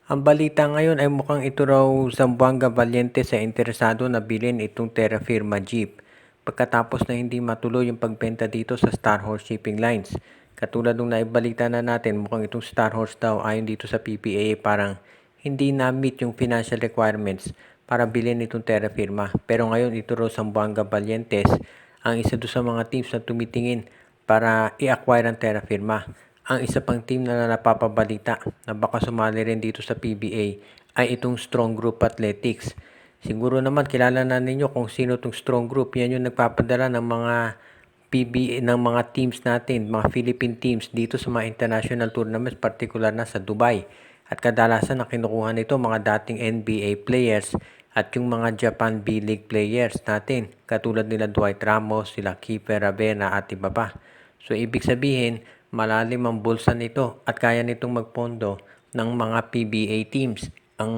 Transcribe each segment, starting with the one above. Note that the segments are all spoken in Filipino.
Ang balita ngayon ay mukhang ito raw Zamboanga Valientes ay interesado na bilhin itong Terra Firma Jeep pagkatapos na hindi matuloy yung pagbenta dito sa Star Horse Shipping Lines. Katulad nung naibalita na natin, mukhang itong Star Horse daw ayon dito sa PPA parang hindi na-meet yung financial requirements para bilhin itong Terra Firma. Pero ngayon ito raw Zamboanga Valientes ang isa doon sa mga teams na tumitingin para i-acquire ang Terra Firma. Ang isa pang team na napapabalita na baka sumali rin dito sa PBA ay itong Strong Group Athletics. Siguro naman kilala na ninyo kung sino itong Strong Group. Yan yung nagpapadala ng mga PBA ng mga teams natin, mga Philippine teams dito sa mga international tournaments, particular na sa Dubai. At kadalasan na kinukuha nito mga dating NBA players at yung mga Japan B-League players natin, katulad nila Dwight Ramos, sila Kiefer Ravena at iba pa. So ibig sabihin, malalim ang bulsa nito at kaya nitong magpondo ng mga PBA teams. Ang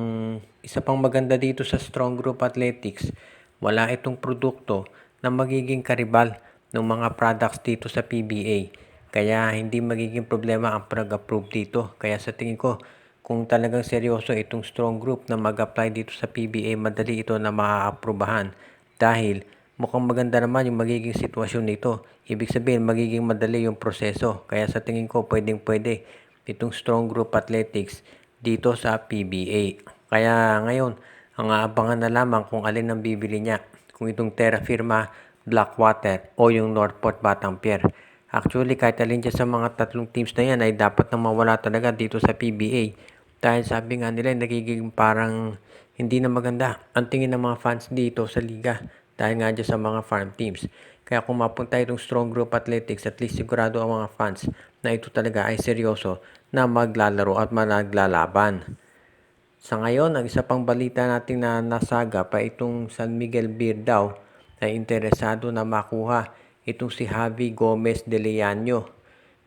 isa pang maganda dito sa Strong Group Athletics, wala itong produkto na magiging karibal ng mga products dito sa PBA. Kaya hindi magiging problema ang pag-approve dito. Kaya sa tingin ko, kung talagang seryoso itong Strong Group na mag-apply dito sa PBA, madali ito na maaaprubahan dahil mukhang maganda naman yung magiging sitwasyon nito. Ibig sabihin, magiging madali yung proseso. Kaya sa tingin ko, pwedeng-pwede itong Strong Group Athletics dito sa PBA. Kaya ngayon, ang aabangan na lamang kung alin ang bibili niya. Kung itong Terra Firma, Blackwater o yung Northport Batangier. Actually, kahit alin dyan sa mga tatlong teams na yan ay dapat nang mawala talaga dito sa PBA. Dahil sabi nga nila, nagiging parang hindi na maganda ang tingin ng mga fans dito sa liga dahil nga dyan sa mga farm teams. Kaya kung mapunta itong Strong Group Athletics, at least sigurado ang mga fans na ito talaga ay seryoso na maglalaro at managlalaban. Sa ngayon, ang isa pang balita natin na nasaga pa itong San Miguel Beer daw ay interesado na makuha itong si Javi Gomez de Leaño.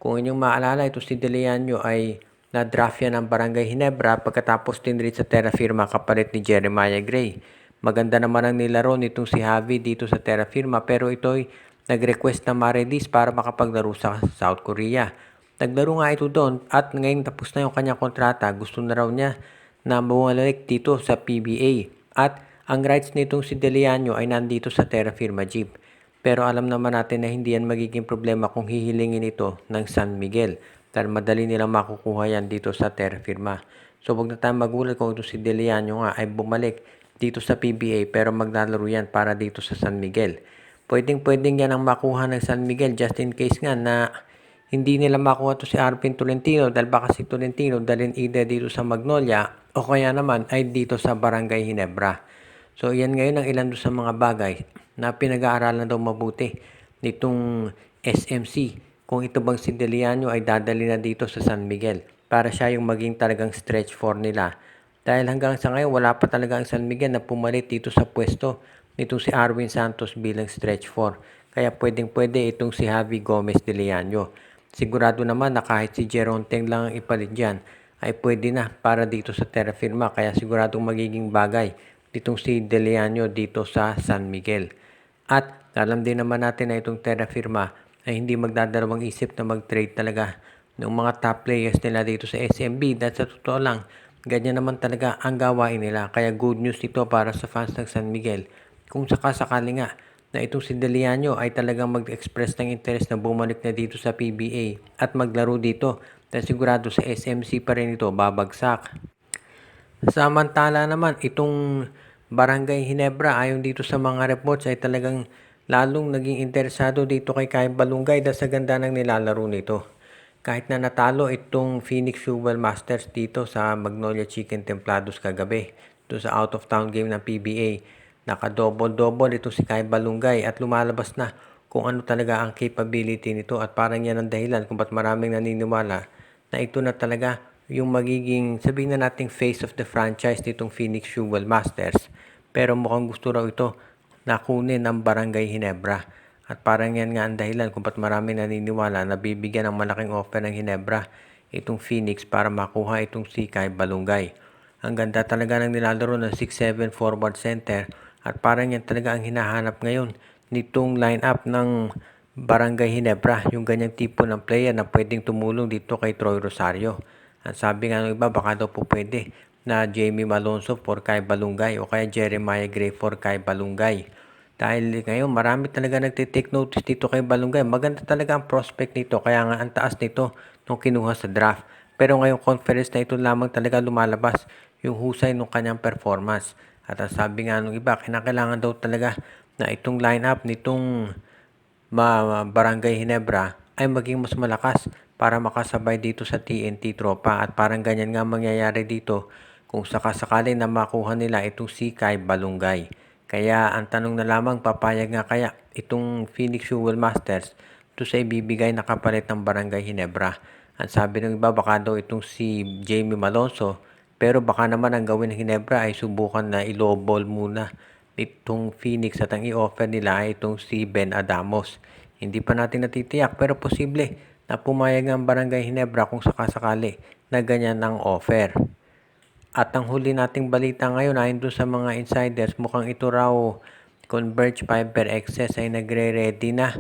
Kung inyong maalala, ito si de Leaño ay na-draft yan ng Barangay Ginebra pagkatapos tinread sa Terra Firma kapalit ni Jeremiah Gray. Maganda naman ang nilaro nitong si Javi dito sa Terra Firma pero ito'y nag-request na ma-release para makapaglaro sa South Korea. Naglaro nga ito doon at ngayon tapos na yung kanyang kontrata. Gusto na raw niya na bumalik dito sa PBA. At ang rights nitong si De Leaño ay nandito sa Terra Firma Jeep. Pero alam naman natin na hindi yan magiging problema kung hihilingin ito ng San Miguel. Dahil madali nilang makukuha yan dito sa Terra Firma. So wag na tayong magulat kung ito si De Leaño nga ay bumalik dito sa PBA pero maglalaro yan para dito sa San Miguel. Pwedeng yan ang makuha ng San Miguel just in case nga na hindi nila makuha to si Arvin Tolentino dahil baka si Tolentino dalhin either dito sa Magnolia o kaya naman ay dito sa Barangay Ginebra. So yan ngayon ang ilan sa mga bagay na pinag-aaralan daw mabuti nitong SMC. Kung ito bang si De Leaño ay dadali na dito sa San Miguel para siya yung maging talagang stretch 4 nila. Dahil hanggang sa ngayon wala pa talaga ang San Miguel na pumalit dito sa pwesto nitong si Arwin Santos bilang stretch 4. Kaya pwedeng-pwede itong si Javi Gomez de Leaño. Sigurado naman na kahit si Jeron Teng lang ang ipalit dyan, ay pwede na para dito sa Terra Firma. Kaya siguradong magiging bagay ditong si De Leaño dito sa San Miguel. At alam din naman natin na itong Terra Firma ay hindi magdadalawang isip na mag-trade talaga ng mga top players nila dito sa SMB. Dahil sa totoo lang, ganyan naman talaga ang gawain nila. Kaya good news ito para sa fans ng San Miguel. Kung sakasakali nga na itong si De Leaño ay talagang mag-express ng interest na bumalik na dito sa PBA at maglaro dito dahil sigurado sa SMC pa rin ito babagsak. Samantala naman itong Barangay Ginebra ayon dito sa mga reports ay talagang lalong naging interesado dito kay Kai Balungay dahil sa ganda ng nilalaro nito. Kahit na natalo itong Phoenix Fuel Masters dito sa Magnolia Chicken Templados kagabi doon sa out of town game ng PBA. Naka-double-double ito si Kai Balungay at lumalabas na kung ano talaga ang capability nito at parang yan ang dahilan kung ba't maraming naniniwala na ito na talaga yung magiging sabihin na nating face of the franchise nitong Phoenix Fuel Masters. Pero mukhang gusto raw ito na kunin ng Barangay Ginebra. At parang yan nga ang dahilan kung ba't maraming naniniwala na bibigyan ng malaking offer ng Ginebra itong Phoenix para makuha itong si Kai Balungay. Ang ganda talaga ng nilalaro ng 6'7 forward center at parang yan talaga ang hinahanap ngayon nitong lineup ng Barangay Ginebra, yung ganyang tipo ng player na pwedeng tumulong dito kay Troy Rosario. At sabi nga ng iba, baka daw po pwede na Jamie Malonzo for Kay Balungay o kaya Jeremiah Gray for Kay Balungay. Dahil ngayon marami talaga nagtitake notice dito kay Balungay. Maganda talaga ang prospect nito kaya nga ang taas nito nung kinuha sa draft. Pero ngayong conference na ito lamang talaga lumalabas yung husay ng kanyang performance. At ang sabi nga nung iba, kinakailangan daw talaga na itong lineup nitong Barangay Ginebra ay maging mas malakas para makasabay dito sa TNT tropa at parang ganyan nga mangyayari dito kung sakasakali na makuha nila itong si Kay Balungay. Kaya ang tanong na lamang, papayag nga kaya itong Phoenix Jewel Masters to sa ibibigay na kapalit ng Barangay Ginebra. Ang sabi ng iba, baka daw itong si Jamie Malonzo, pero baka naman ang gawin ng Ginebra ay subukan na i-lowball muna itong Phoenix at ang i-offer nila ay itong si Ben Adamos. Hindi pa natin natitiyak pero posible na pumayag ang Barangay Ginebra kung sakasakali na ganyan ang offer. At ang huli nating balita ngayon ayon doon sa mga insiders, mukhang ito raw Converge Fiber Excess ay nagre-ready na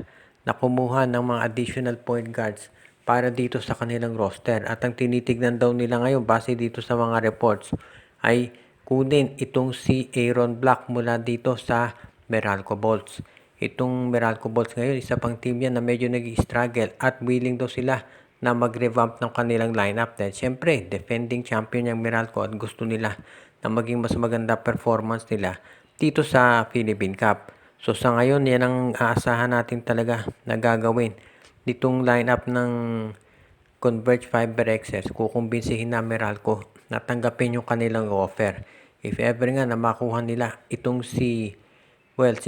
kumuha ng mga additional point guards para dito sa kanilang roster. At ang tinitignan daw nila ngayon base dito sa mga reports ay kunin itong si Aaron Black mula dito sa Meralco Bolts. Itong Meralco Bolts ngayon, isa pang team yan na medyo nag-struggle at willing daw sila na mag-revamp ng kanilang lineup. Dahil syempre, defending champion yung Meralco at gusto nila na maging mas maganda performance nila dito sa Philippine Cup. So sa ngayon, yan ang aasahan natin talaga na gagawin ditong lineup ng Converge Fiber Excess. Kukumbinsihin na Meralco na tanggapin yung kanilang offer. If ever nga na makuha nila itong si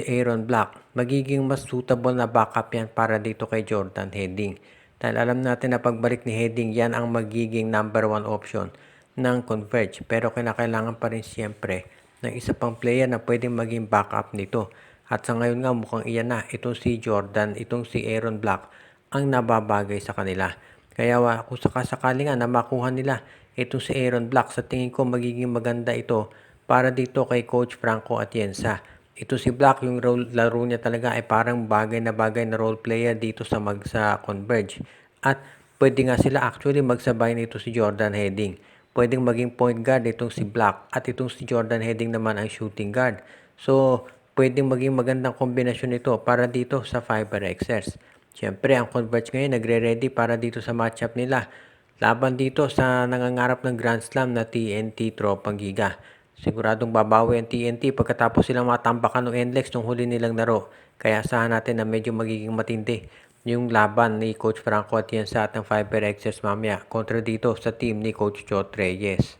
Aaron Black, magiging mas suitable na backup yan para dito kay Jordan Heading. Dahil alam natin na pagbalik ni Heading, yan ang magiging number 1 option ng Converge. Pero kinakailangan pa rin siyempre ng isa pang player na pwedeng maging backup nito. At sa ngayon nga mukhang iyan na, itong si Aaron Black ang nababagay sa kanila. Kaya kung sakasakali nga na makuha nila itong si Aaron Black, sa tingin ko magiging maganda ito para dito kay Coach Franco Atienza. Ito si Black, yung laro niya talaga ay parang bagay na role player dito sa Converge. At pwede nga sila actually magsabay nito si Jordan Heading. Pwedeng maging point guard itong si Black at itong si Jordan Heading naman ang shooting guard. So, pwedeng maging magandang kombinasyon ito para dito sa Fiber Xers. Siyempre, ang Converge ngayon nagre-ready para dito sa matchup nila. Laban dito sa nangangarap ng Grand Slam na TNT Tropang Giga. Siguradong babawi ang TNT pagkatapos silang matambakan ng NLEX nung huli nilang laro. Kaya asahan natin na medyo magiging matindi yung laban ni Coach Franco Atienza at ng Fiber Xers mamaya kontra dito sa team ni Coach Jot Reyes.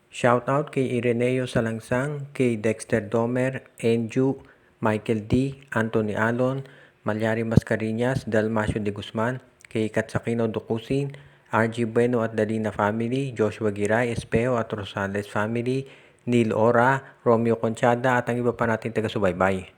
Shoutout kay Ireneo Salangsang, kay Dexter Domer, Enju, Michael D, Anthony Alon, Malyari Mascareñas, Dalmacio de Guzman, kay Katsakino Dukusin, RG Bueno at Dalina family, Joshua Giray, Espeo at Rosales family, Neil Ora, Romeo Conchada at ang iba pa nating taga-subaybay.